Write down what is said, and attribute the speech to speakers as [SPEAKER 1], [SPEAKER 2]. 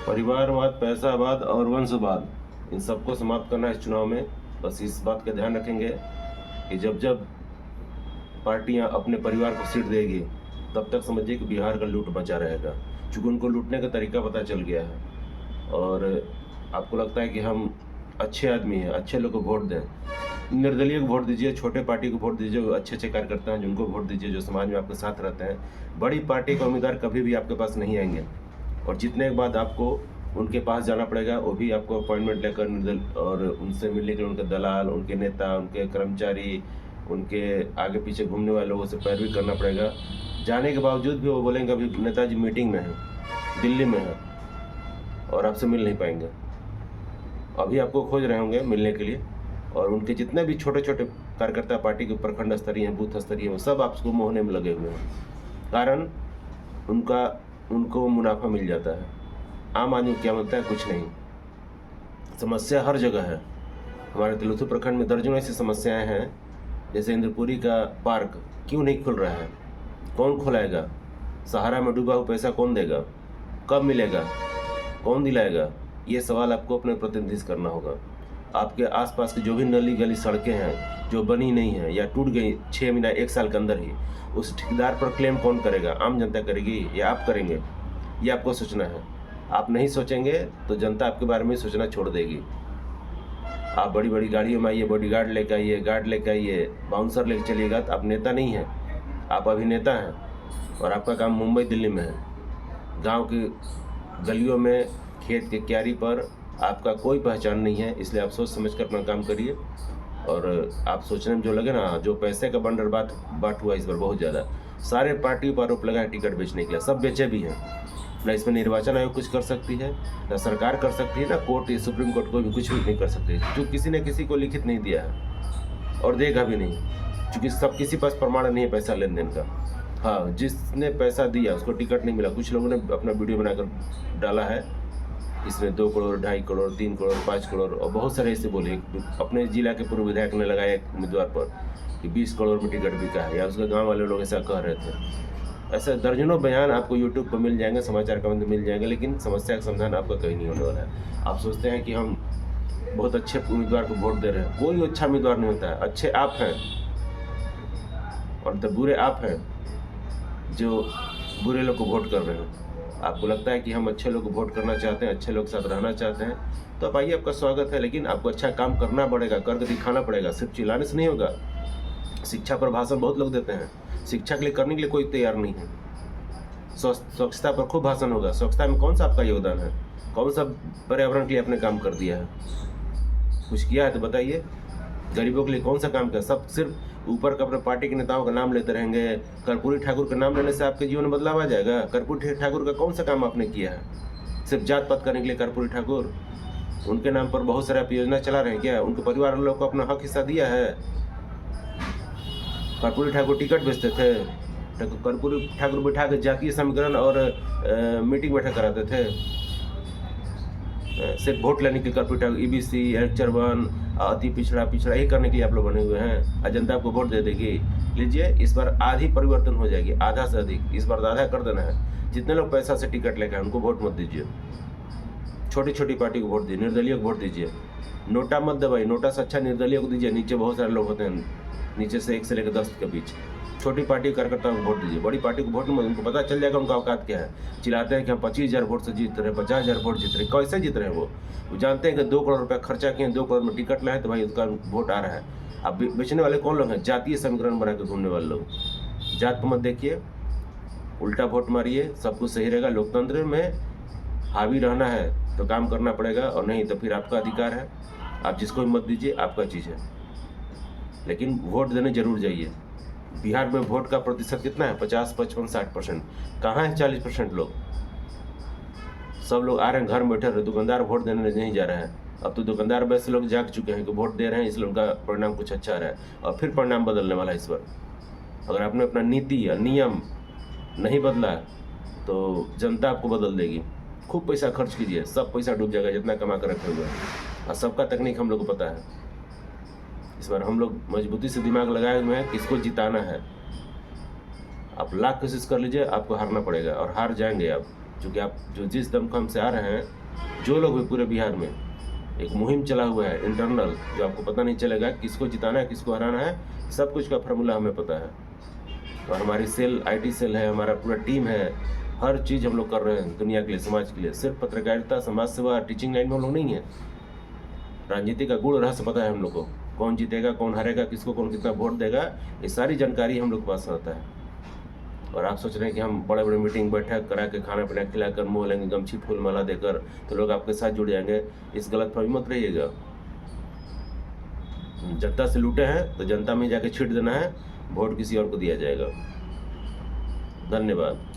[SPEAKER 1] परिवारवाद, पैसावाद और वंशवाद, इन सबको समाप्त करना है इस चुनाव में। बस इस बात का ध्यान रखेंगे कि जब जब पार्टियां अपने परिवार को सीट देगी तब तक समझिए कि बिहार का लूट मचा रहेगा, क्योंकि उनको लूटने का तरीका पता चल गया है। और आपको लगता है कि हम अच्छे आदमी हैं, अच्छे लोग को वोट दें, निर्दलीय को वोट दीजिए, छोटे पार्टी को वोट दीजिए, जो अच्छे अच्छे कार्यकर्ता हैं जिनको वोट दीजिए, जो समाज में आपके साथ रहते हैं। बड़ी पार्टी का उम्मीदवार कभी भी आपके पास नहीं आएंगे, और जीतने के बाद आपको उनके पास जाना पड़ेगा, वो भी आपको अपॉइंटमेंट लेकर और उनसे मिलने के लिए उनके दलाल, उनके नेता, उनके कर्मचारी, उनके आगे पीछे घूमने वाले लोगों से पैरवी करना पड़ेगा। जाने के बावजूद भी वो बोलेंगे अभी नेताजी मीटिंग में हैं, दिल्ली में हैं, और आपसे मिल नहीं पाएंगे। अभी आपको खोज रहे होंगे मिलने के लिए, और उनके जितने भी छोटे छोटे कार्यकर्ता पार्टी के प्रखंड स्तरीय हैं, बूथ स्तरीय हैं, वो सब आपको मोहने में लगे हुए हैं। कारण उनको मुनाफा मिल जाता है। आम आदमी को क्या मिलता है? कुछ नहीं। समस्या हर जगह है। हमारे तिलौथू प्रखंड में दर्जनों ऐसी समस्याएं हैं, जैसे इंद्रपुरी का पार्क क्यों नहीं खुल रहा है, कौन खुलाएगा? सहारा में डूबा हुआ पैसा कौन देगा? कब मिलेगा? कौन दिलाएगा? ये सवाल आपको अपने प्रतिनिधि से करना होगा। आपके आसपास की जो भी नली गली सड़कें हैं जो बनी नहीं हैं या टूट गई 6 महीना 1 साल के अंदर ही, उस ठेकेदार पर क्लेम कौन करेगा? आम जनता करेगी या आप करेंगे? ये आपको सोचना है। आप नहीं सोचेंगे तो जनता आपके बारे में सोचना छोड़ देगी। आप बड़ी बड़ी गाड़ियों में आइए, बॉडीगार्ड लेकर आइए, गार्ड लेकर आइए, बाउंसर लेकर चलिएगा, तो आप नेता नहीं हैं, आप अभिनेता हैं। और आपका काम मुंबई दिल्ली में है। गांव की गलियों में, खेत के क्यारी पर आपका कोई पहचान नहीं है। इसलिए आप सोच समझ कर अपना काम करिए। और आप सोचने में जो लगे ना, जो पैसे का बंडल बाट हुआ इस बार बहुत ज़्यादा, सारे पार्टियों पर आरोप लगा है टिकट बेचने के लिए, सब बेचे भी हैं। ना इसमें निर्वाचन आयोग कुछ कर सकती है, ना सरकार कर सकती है, ना कोर्ट या सुप्रीम कोर्ट कोई भी कुछ भी नहीं कर सकती, जो किसी ने किसी को लिखित नहीं दिया है और देगा भी नहीं, क्योंकि सब किसी पास प्रमाण नहीं है पैसा लेन देन का। हाँ, जिसने पैसा दिया उसको टिकट नहीं मिला। कुछ लोगों ने अपना वीडियो बनाकर डाला है, इसने 2 करोड़, 2.5 करोड़, 3 करोड़, 5 करोड़, और बहुत सारे ऐसे बोले। अपने जिला के पूर्व विधायक ने लगाया एक उम्मीदवार पर कि 20 करोड़ में टिकट बिका है, या उसके गांव वाले लोग ऐसा कह रहे थे। ऐसे दर्जनों बयान आपको यूट्यूब पर मिल जाएंगे, समाचार का में मिल जाएंगे, लेकिन समस्या का समाधान आपका कहीं नहीं होने वाला है। आप सोचते हैं कि हम बहुत अच्छे उम्मीदवार को वोट दे रहे हैं, कोई अच्छा उम्मीदवार नहीं होता है। अच्छे आप हैं और तो बुरे आप हैं जो बुरे लोग को वोट कर रहे हैं। आपको लगता है कि हम अच्छे लोग को वोट करना चाहते हैं, अच्छे लोग के साथ रहना चाहते हैं, तो अब आइए, आपका स्वागत है। लेकिन आपको अच्छा काम करना पड़ेगा, करके दिखाना पड़ेगा, सिर्फ चिल्लाने से नहीं होगा। शिक्षा पर भाषण बहुत लोग देते हैं, शिक्षा के लिए करने के लिए कोई तैयार नहीं है। स्वच्छता पर खूब भाषण होगा, स्वच्छता में कौन सा आपका योगदान है? कौन सा पर्यावरण के लिए आपने काम कर दिया है? कुछ किया है तो बताइए। गरीबों के लिए कौन सा काम किया? सब सिर्फ ऊपर का अपने पार्टी के नेताओं का नाम लेते रहेंगे। कर्पूरी ठाकुर का नाम लेने से आपके जीवन में बदलाव आ जाएगा? कर्पूरी ठाकुर का कौन सा काम आपने किया है? सिर्फ जात पात करने के लिए कर्पूरी ठाकुर, उनके नाम पर बहुत सारे आप योजना चला रहे हैं क्या? उनके परिवार वालों को अपना हक हिस्सा दिया है? कर्पूरी ठाकुर टिकट बेचते थे, कर्पूरी ठाकुर बैठा के जातीय समीकरण और मीटिंग बैठा कराते थे। सिर्फ वोट लेने के लिए कर्पूरी ठाकुर, EBC, एलेक्चर 1, अति पिछड़ा यही करने के लिए आप लोग बने हुए हैं। जनता आपको वोट दे देगी। लीजिए, इस बार आधी परिवर्तन हो जाएगी, आधा से अधिक। इस बार आधा कर देना है। जितने लोग पैसा से टिकट लेकर उनको वोट मत दीजिए। छोटी छोटी पार्टी को वोट दीजिए, निर्दलीय को वोट दीजिए। नोटा मत दबाइए, नोटा से अच्छा निर्दलीय को दीजिए। नीचे बहुत सारे लोग होते हैं, नीचे से 1 से लेकर 10 के बीच। छोटी पार्टी कार्यकर्ताओं को वोट दीजिए, बड़ी पार्टी को वोट मत। उनको पता चल जाएगा उनका औकात क्या है। चिल्लाते हैं कि हम 25,000 वोट से जीत रहे, 50,000 वोट जीत रहे। कैसे जीत रहे हैं वो जानते हैं कि 2 करोड़ रुपया खर्चा किए, 2 करोड़ में टिकट लाए, तो भाई उसका वोट आ रहा है। अब बेचने वाले कौन लोग हैं? जातीय समीकरण बना के घूमने वाले लोग। जात को मत देखिए, उल्टा वोट मारिए, सब कुछ सही रहेगा। लोकतंत्र में हावी रहना है तो काम करना पड़ेगा, और नहीं तो फिर आपका अधिकार है, आप जिसको भी मत दीजिए, आपका चीज़ है। लेकिन वोट देने जरूर जाइए। बिहार में वोट का प्रतिशत कितना है? 50, 55, 60%। कहाँ है 40% लोग? सब लोग आ रहे हैं, घर में बैठे रहे। दुकानदार वोट देने नहीं जा रहे हैं। अब तो दुकानदार वैसे लोग जाग चुके हैं कि वोट दे रहे हैं, इसलिए उनका परिणाम कुछ अच्छा रहा है, और फिर परिणाम बदलने वाला है इस बार। अगर आपने अपना नीति या नियम नहीं बदला तो जनता आपको बदल देगी। खूब पैसा खर्च कीजिए, सब पैसा डूब जाएगा जितना कमा कर रखे हुए हैं। और सबका तकनीक हम लोग को पता है। इस बार हम लोग मजबूती से दिमाग लगाए हुए हैं, किसको जिताना है। आप लाख कोशिश कर लीजिए, आपको हारना पड़ेगा, और हार जाएंगे आप। चूँकि आप जो जिस दमखम से आ रहे हैं, जो लोग भी पूरे बिहार में एक मुहिम चला हुआ है इंटरनल, जो आपको पता नहीं चलेगा किसको जिताना है, किसको हराना है, सब कुछ का फार्मूला हमें पता है। और हमारी सेल IT सेल है, हमारा पूरा टीम है, हर चीज़ हम लोग कर रहे हैं दुनिया के लिए, समाज के लिए। सिर्फ पत्रकारिता, समाज सेवा, टीचिंग लाइन में हम लोग नहीं है। राजनीति का गूढ़ रहस्य पता है हम लोग को, कौन जीतेगा, कौन हारेगा, किसको कौन कितना वोट देगा, ये सारी जानकारी हम लोग के पास रहता है। और आप सोच रहे हैं कि हम बड़े बड़े मीटिंग बैठक करा के खाना पीना खिलाकर मुँह लेंगे, गमछी फूल माला देकर तो लोग आपके साथ जुड़ जाएंगे, इस गलतफहमी मत रहिएगा। जनता से लूटे हैं तो जनता में जाके छीट देना है, वोट किसी और को दिया जाएगा। धन्यवाद।